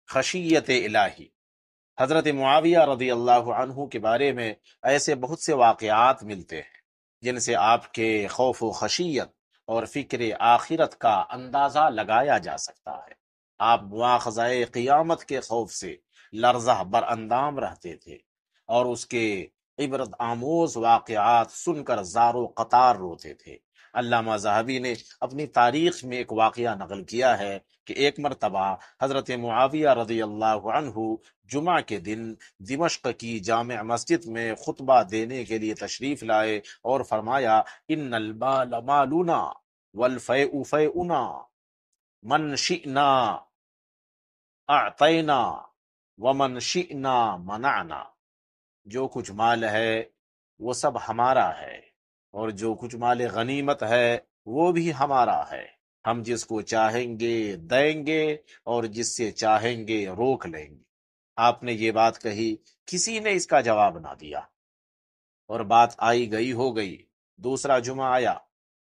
خشیت الہی۔ حضرت معاویہ رضی اللہ عنہ کے بارے میں ایسے بہت سے واقعات ملتے ہیں جن سے آپ کے خوف و خشیت اور فکر آخرت کا اندازہ لگایا جا سکتا ہے۔ آپ مواخذہ قیامت کے خوف سے لرزہ بر اندام رہتے تھے اور اس کے عبرت آموز واقعات سن کر زار و قطار روتے تھے۔ علامہ ذہبی نے اپنی تاریخ میں ایک واقعہ نقل کیا ہے کہ ایک مرتبہ حضرت معاویہ رضی اللہ عنہ جمعہ کے دن دمشق کی جامع مسجد میں خطبہ دینے کے لیے تشریف لائے اور فرمایا ان المال مالنا والفیء فیئنا من شئنا اعطینا ومن شئنا منعنا۔ جو کچھ مال ہے وہ سب ہمارا ہے اور جو کچھ مال غنیمت ہے وہ بھی ہمارا ہے، ہم جس کو چاہیں گے دیں گے اور جس سے چاہیں گے روک لیں گے۔ آپ نے یہ بات کہی، کسی نے اس کا جواب نہ دیا اور بات آئی گئی ہو گئی۔ دوسرا جمعہ آیا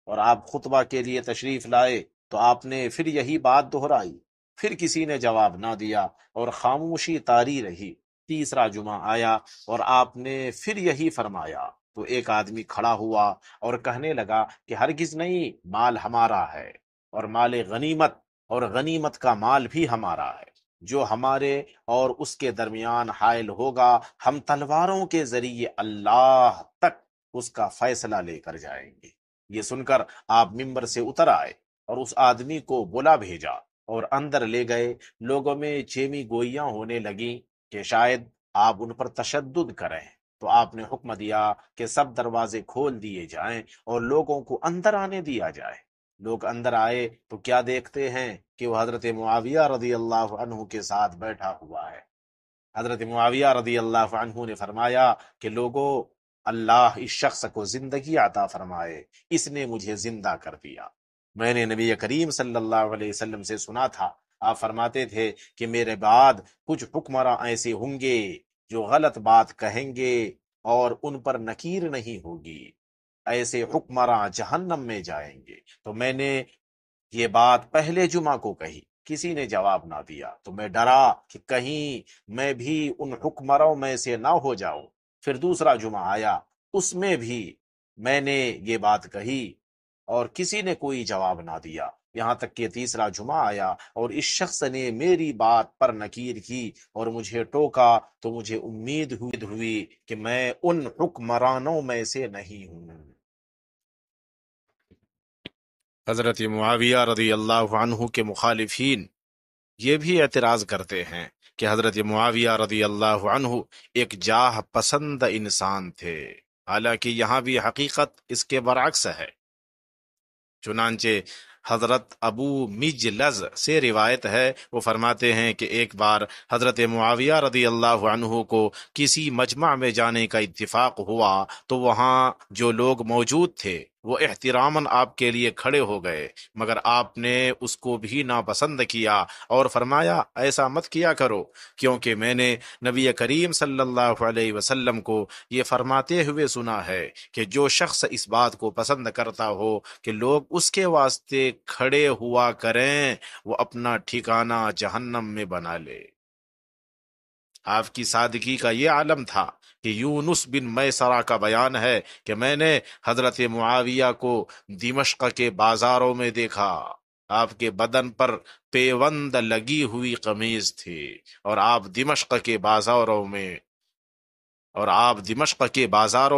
اور آپ خطبہ کے لیے تشریف لائے تو آپ نے پھر یہی بات دہرائی، پھر کسی نے جواب نہ دیا اور خاموشی طاری رہی۔ تیسرا جمعہ آیا اور آپ نے پھر یہی فرمایا تو ایک آدمی کھڑا ہوا اور کہنے لگا کہ ہرگز نہیں، مال ہمارا ہے اور مال غنیمت، اور غنیمت کا مال بھی ہمارا ہے، جو ہمارے اور اس کے درمیان حائل ہوگا ہم تلواروں کے ذریعے اللہ تک اس کا فیصلہ لے کر جائیں گے۔ یہ سن کر آپ ممبر سے اتر آئے اور اس آدمی کو بلا بھیجا اور اندر لے گئے۔ لوگوں میں چیمی گوئیاں ہونے لگیں کہ شاید آپ ان پر تشدد کریں، تو آپ نے حکم دیا کہ سب دروازے کھول دیے جائیں اور لوگوں کو اندر آنے دیا جائے۔ لوگ اندر آئے تو کیا دیکھتے ہیں کہ وہ حضرت معاویہ رضی اللہ عنہ کے ساتھ بیٹھا ہوا ہے۔ حضرت معاویہ رضی اللہ عنہ نے فرمایا کہ لوگوں، اللہ اس شخص کو زندگی عطا فرمائے، اس نے مجھے زندہ کر دیا۔ میں نے نبی کریم صلی اللہ علیہ وسلم سے سنا تھا، آپ فرماتے تھے کہ میرے بعد کچھ حکمراں ایسے ہوں گے جو غلط بات کہیں گے اور ان پر نکیر نہیں ہوگی، ایسے حکمراں جہنم میں جائیں گے۔ تو میں نے یہ بات پہلے جمعہ کو کہی، کسی نے جواب نہ دیا، تو میں ڈرا کہ کہیں میں بھی ان حکمراں میں سے نہ ہو جاؤں۔ پھر دوسرا جمعہ آیا، اس میں بھی میں نے یہ بات کہی اور کسی نے کوئی جواب نہ دیا، یہاں تک کہ تیسرا جمعہ آیا اور اس شخص نے میری بات پر نکیر کی اور مجھے ٹوکا، تو مجھے امید ہوئی کہ میں ان حکمرانوں میں سے نہیں ہوں۔ حضرت معاویہ رضی اللہ عنہ کے مخالفین یہ بھی اعتراض کرتے ہیں کہ حضرت معاویہ رضی اللہ عنہ ایک جاہ پسند انسان تھے، حالانکہ یہاں بھی حقیقت اس کے برعکس ہے۔ چنانچہ حضرت ابو مجلز سے روایت ہے، وہ فرماتے ہیں کہ ایک بار حضرت معاویہ رضی اللہ عنہ کو کسی مجمع میں جانے کا اتفاق ہوا تو وہاں جو لوگ موجود تھے وہ احتراماً آپ کے لیے کھڑے ہو گئے، مگر آپ نے اس کو بھی ناپسند کیا اور فرمایا ایسا مت کیا کرو، کیونکہ میں نے نبی کریم صلی اللہ علیہ وسلم کو یہ فرماتے ہوئے سنا ہے کہ جو شخص اس بات کو پسند کرتا ہو کہ لوگ اس کے واسطے کھڑے ہوا کریں، وہ اپنا ٹھکانہ جہنم میں بنا لے۔ آپ کی سادگی کا یہ عالم تھا کہ یونس بن میسرہ کا بیان ہے کہ میں نے حضرت معاویہ کو دمشق کے بازاروں میں دیکھا، آپ کے بدن پر پیوند لگی ہوئی قمیض تھی اور آپ دمشق کے بازاروں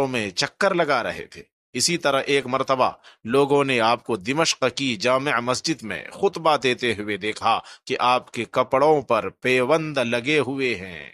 میں چکر لگا رہے تھے۔ اسی طرح ایک مرتبہ لوگوں نے آپ کو دمشق کی جامع مسجد میں خطبہ دیتے ہوئے دیکھا کہ آپ کے کپڑوں پر پیوند لگے ہوئے ہیں۔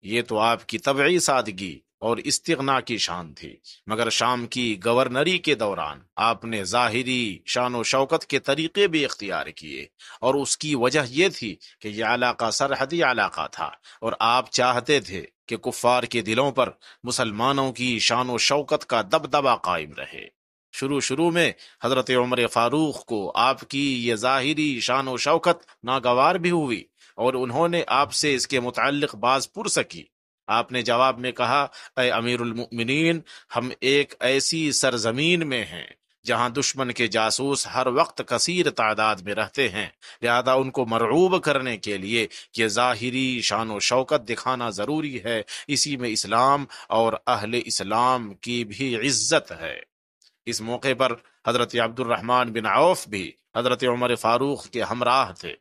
یہ تو آپ کی طبعی سادگی اور استغنا کی شان تھی، مگر شام کی گورنری کے دوران آپ نے ظاہری شان و شوکت کے طریقے بھی اختیار کیے، اور اس کی وجہ یہ تھی کہ یہ علاقہ سرحدی علاقہ تھا اور آپ چاہتے تھے کہ کفار کے دلوں پر مسلمانوں کی شان و شوکت کا دبدبہ قائم رہے۔ شروع میں حضرت عمر فاروق کو آپ کی یہ ظاہری شان و شوکت ناگوار بھی ہوئی اور انہوں نے آپ سے اس کے متعلق باز پرس کی۔ آپ نے جواب میں کہا، اے امیر المؤمنین، ہم ایک ایسی سرزمین میں ہیں جہاں دشمن کے جاسوس ہر وقت کثیر تعداد میں رہتے ہیں، لہذا ان کو مرعوب کرنے کے لیے یہ ظاہری شان و شوکت دکھانا ضروری ہے۔ اسی میں اسلام اور اہل اسلام کی بھی عزت ہے۔ اس موقع پر حضرت عبد الرحمن بن عوف بھی حضرت عمر فاروق کے ہمراہ تھے۔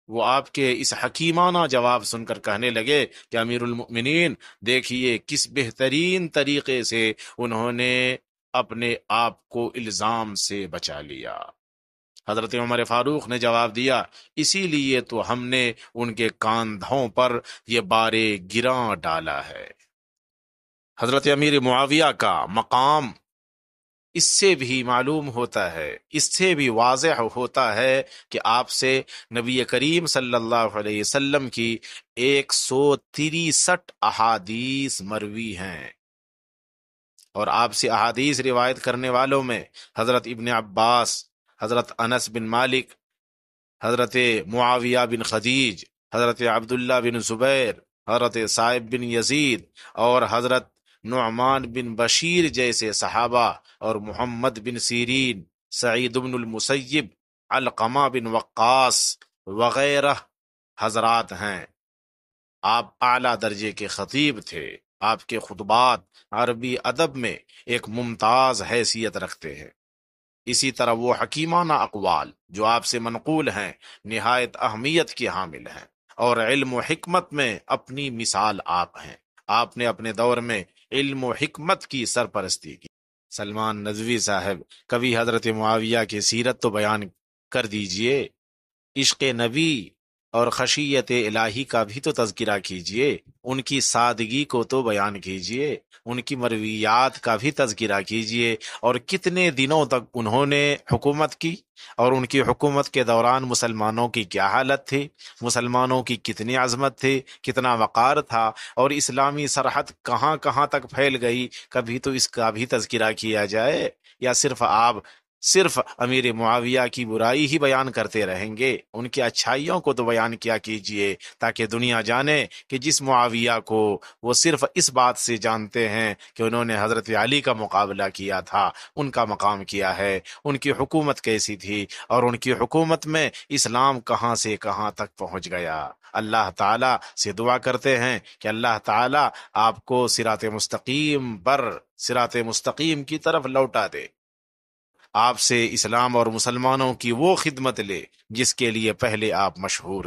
وہ آپ کے اس حکیمانہ جواب سن کر کہنے لگے کہ امیر المؤمنین، دیکھیے کس بہترین طریقے سے انہوں نے اپنے آپ کو الزام سے بچا لیا۔ حضرت عمر فاروق نے جواب دیا، اسی لیے تو ہم نے ان کے کاندھوں پر یہ بارے گراں ڈالا ہے۔ حضرت امیر معاویہ کا مقام اس سے بھی معلوم ہوتا ہے، اس سے بھی واضح ہوتا ہے کہ آپ سے نبی کریم صلی اللہ علیہ وسلم کی 163 احادیث مروی ہیں، اور آپ سے احادیث روایت کرنے والوں میں حضرت ابن عباس، حضرت انس بن مالک، حضرت معاویہ بن خدیج، حضرت عبداللہ بن زبیر، حضرت صائب بن یزید اور حضرت نعمان بن بشیر جیسے صحابہ، اور محمد بن سیرین، سعید بن المسیب، علقمہ بن وقاص وغیرہ حضرات ہیں۔ آپ اعلیٰ درجے کے خطیب تھے۔ آپ کے خطبات عربی ادب میں ایک ممتاز حیثیت رکھتے ہیں۔ اسی طرح وہ حکیمانہ اقوال جو آپ سے منقول ہیں نہایت اہمیت کی حامل ہیں، اور علم و حکمت میں اپنی مثال آپ ہیں۔ آپ نے اپنے دور میں علم و حکمت کی سرپرستی کی۔ سلمان ندوی صاحب، کبھی حضرت معاویہ کی سیرت تو بیان کر دیجئے، عشق نبی اور خشیت الہی کا بھی تو تذکرہ کیجئے، ان کی سادگی کو تو بیان کیجئے، ان کی مرویات کا بھی تذکرہ کیجئے، اور کتنے دنوں تک انہوں نے حکومت کی، اور ان کی حکومت کے دوران مسلمانوں کی کیا حالت تھی، مسلمانوں کی کتنی عظمت تھی، کتنا وقار تھا، اور اسلامی سرحد کہاں کہاں تک پھیل گئی، کبھی تو اس کا بھی تذکرہ کیا جائے؟ یا صرف امیر معاویہ کی برائی ہی بیان کرتے رہیں گے؟ ان کی اچھائیوں کو تو بیان کیا کیجئے، تاکہ دنیا جانے کہ جس معاویہ کو وہ صرف اس بات سے جانتے ہیں کہ انہوں نے حضرت علی کا مقابلہ کیا تھا، ان کا مقام کیا ہے، ان کی حکومت کیسی تھی، اور ان کی حکومت میں اسلام کہاں سے کہاں تک پہنچ گیا۔ اللہ تعالیٰ سے دعا کرتے ہیں کہ اللہ تعالیٰ آپ کو صراط مستقیم کی طرف لوٹا دے، آپ سے اسلام اور مسلمانوں کی وہ خدمت لے جس کے لیے پہلے آپ مشہور